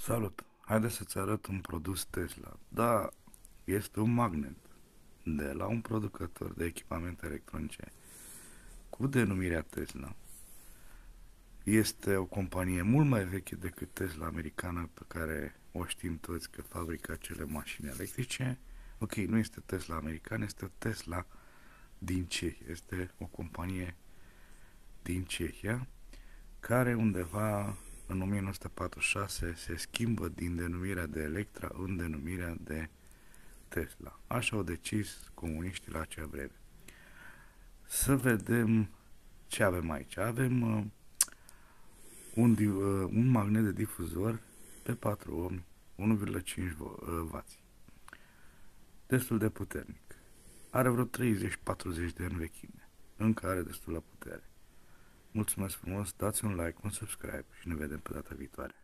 Salut! Haideți să-ți arăt un produs Tesla. Da, este un magnet de la un producător de echipamente electronice cu denumirea Tesla. Este o companie mult mai veche decât Tesla americană, pe care o știm toți că fabrică acele mașini electrice. Ok, nu este Tesla american, este Tesla din Cehia. Este o companie din Cehia care undeva în 1946 se schimbă din denumirea de Electra în denumirea de Tesla. Așa au decis comuniștii la acea vreme. Să vedem ce avem aici. Avem un magnet de difuzor pe 4 ohmi, 1,5 W. Destul de puternic. Are vreo 30-40 de ani vechime. Încă are destulă putere. Mulțumesc frumos, dați un like, un subscribe și ne vedem pe data viitoare.